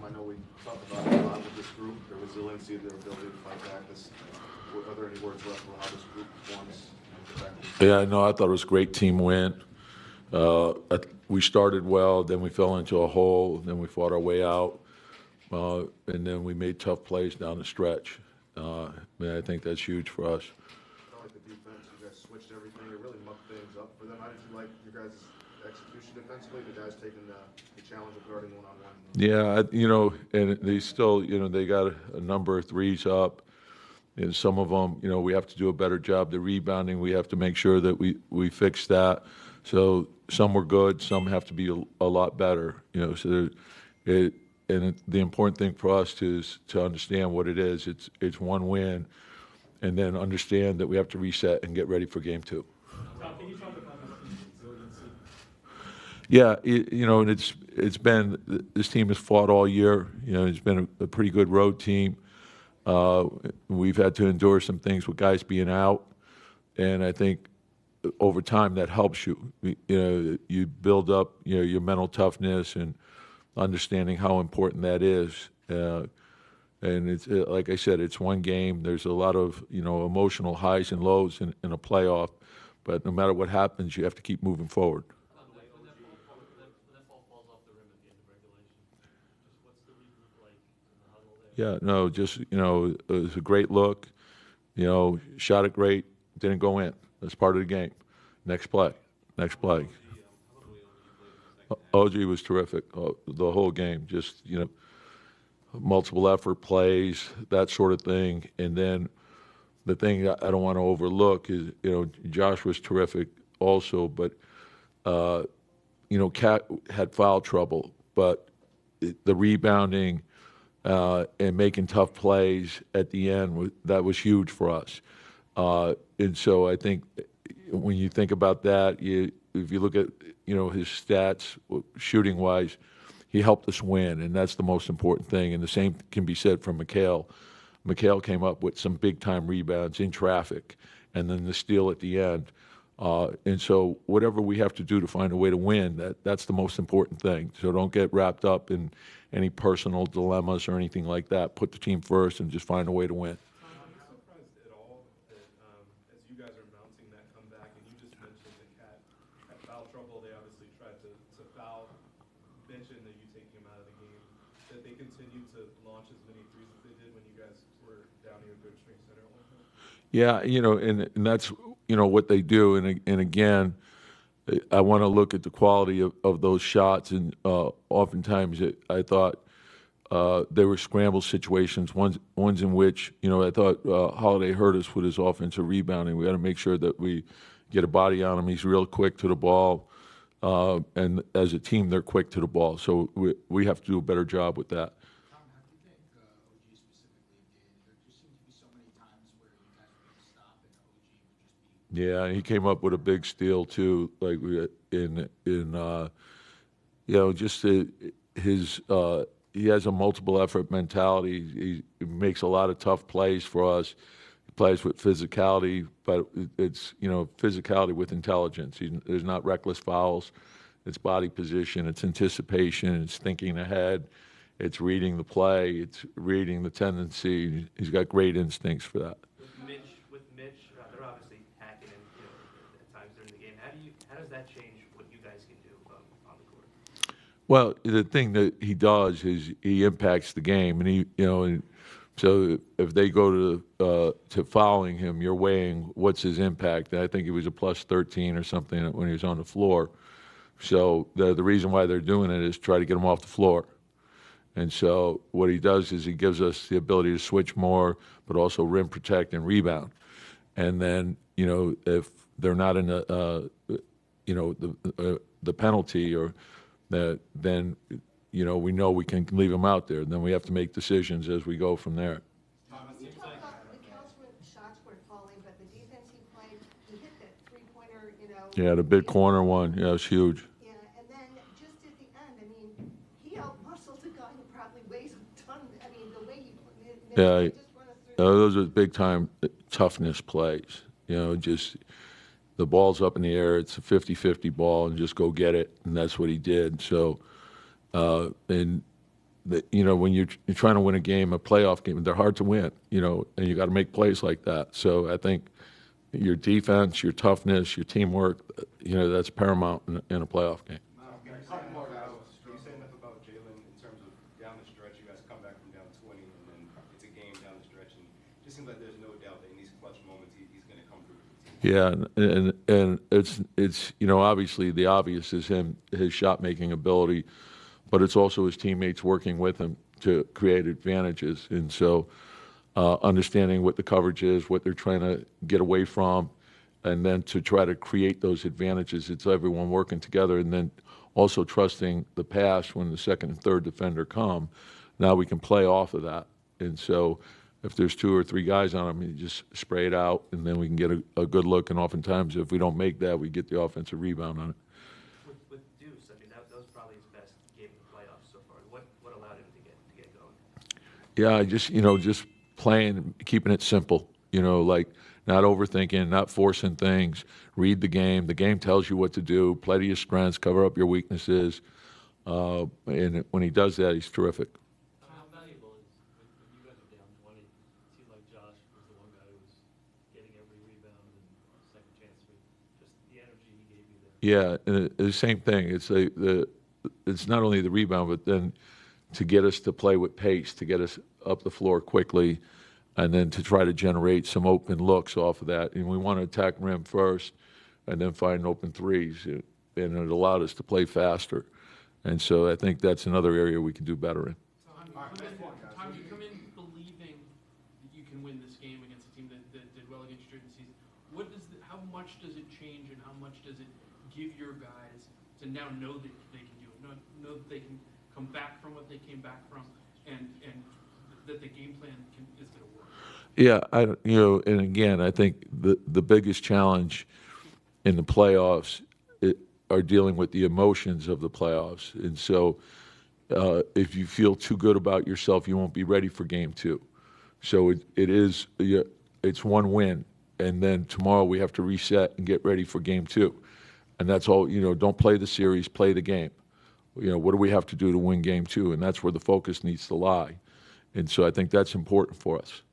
I know we talked about it a lot with this group, their resiliency, their ability to fight back. Are there any words left for how this group performs? Yeah, no, I thought it was a great team win. We started well, then we fell into a hole, then we fought our way out, and then we made tough plays down the stretch. I think that's huge for us. I like the defense. You guys switched everything. It really mucked things up for them. How did you like your guys' execution defensively? The guys taking the challenge of guarding one-on-one. Yeah, and they still, they got a number of threes up. And some of them, we have to do a better job. The rebounding, we have to make sure that we fix that. So some were good, some have to be a lot better. So the important thing for us is to understand what it is. It's one win, and then understand that we have to reset and get ready for game two. Tom, can you talk about resiliency? Yeah, and it's been, this team has fought all year. It's been a pretty good road team. We've had to endure some things with guys being out, and I think over time that helps you. You build up your mental toughness and understanding how important that is. And it's like I said, it's one game. There's a lot of emotional highs and lows in a playoff, but no matter what happens, you have to keep moving forward. Yeah, no, just, it was a great look. Shot it great, didn't go in. That's part of the game. Next play. OG was terrific the whole game. Just, multiple effort plays, that sort of thing. And then the thing I don't want to overlook is, Josh was terrific also, but, Cat had foul trouble, but the rebounding, and making tough plays at the end, that was huge for us. And so I think when you think about that, if you look at his stats shooting-wise, he helped us win, and that's the most important thing. And the same can be said for Mikal. Mikal came up with some big-time rebounds in traffic, and then the steal at the end. And so whatever we have to do to find a way to win, that's the most important thing. So don't get wrapped up in any personal dilemmas or anything like that. Put the team first and just find a way to win. Tom, are you surprised at all that as you guys are mounting that comeback, and you just mentioned that Cat had foul trouble, they obviously tried to foul, mention that you taking him out of the game, that they continued to launch as many threes as they did when you guys were down to your third string center at one point? Yeah, and that's what they do, and again, I want to look at the quality of those shots, and oftentimes I thought they were scramble situations, ones in which I thought Holiday hurt us with his offensive rebounding. We got to make sure that we get a body on him. He's real quick to the ball, and as a team, they're quick to the ball. So we have to do a better job with that. Yeah, he came up with a big steal too. Like just his he has a multiple effort mentality. He makes a lot of tough plays for us. He plays with physicality, but it's physicality with intelligence. There's not reckless fouls. It's body position. It's anticipation. It's thinking ahead. It's reading the play. It's reading the tendency. He's got great instincts for that. With Mitch, they're obviously hacking him, at times during the game. How does that change what you guys can do on the court? Well, the thing that he does is he impacts the game, and so if they go to fouling him, you're weighing what's his impact. And I think he was a plus 13 or something when he was on the floor. So the reason why they're doing it is try to get him off the floor. And so what he does is he gives us the ability to switch more, but also rim protect and rebound. And then, if they're not in the penalty or then, we know we can leave them out there. Then we have to make decisions as we go from there. You talk about Mikal's shots weren't falling, but the defense he played, he hit that three-pointer, Yeah, the big corner one. Yeah, it was huge. Yeah, and then just at the end, he out-muscled a guy who probably weighs a ton. The way he Yeah, just run us through. those are big-time toughness plays. Just the ball's up in the air. It's a 50-50 ball, and just go get it, and that's what he did. So, and when you're trying to win a game, a playoff game, they're hard to win, and you got to make plays like that. So I think your defense, your toughness, your teamwork, that's paramount in a playoff game. Can you say enough about Jalen in terms of down the stretch? You guys come back from down 20, and then it's a game down the stretch, and it just seems like there's no doubt that in these clutch moments he's going to come through. Yeah, and it's obviously the obvious is his shot making ability, but it's also his teammates working with him to create advantages, and so understanding what the coverage is, what they're trying to get away from, and then to try to create those advantages. It's everyone working together, and then also trusting the pass when the second and third defender come. Now we can play off of that, and so if there's 2 or 3 guys on him, you just spray it out, and then we can get a good look. And oftentimes, if we don't make that, we get the offensive rebound on it. With Deuce, I mean, that was probably his best game in the playoffs so far. What allowed him to get going? Yeah, just playing, keeping it simple. Like not overthinking, not forcing things. Read the game. The game tells you what to do. Play to your strengths. Cover up your weaknesses. And when he does that, he's terrific. How valuable is when you guys are down 20? It seemed like Josh was the one guy who was getting every rebound and second chance. Just the energy he gave you there. Yeah, and the same thing. It's not only the rebound, but then to get us to play with pace, to get us up the floor quickly, and then to try to generate some open looks off of that. And we want to attack rim first, and then find open threes. And it allowed us to play faster. And so I think that's another area we can do better in. Tom, you come in believing that you can win this game against a team that did well against you during the season. How much does it change, and how much does it give your guys to now know that they can do it, know that they can come back from what they came back from, and that the game plan is going to work? Yeah, and again, I think the biggest challenge in the playoffs are dealing with the emotions of the playoffs. And so if you feel too good about yourself, you won't be ready for game 2. So it's one win, and then tomorrow we have to reset and get ready for game 2. And that's all, don't play the series, play the game. What do we have to do to win game 2? And that's where the focus needs to lie. And so I think that's important for us.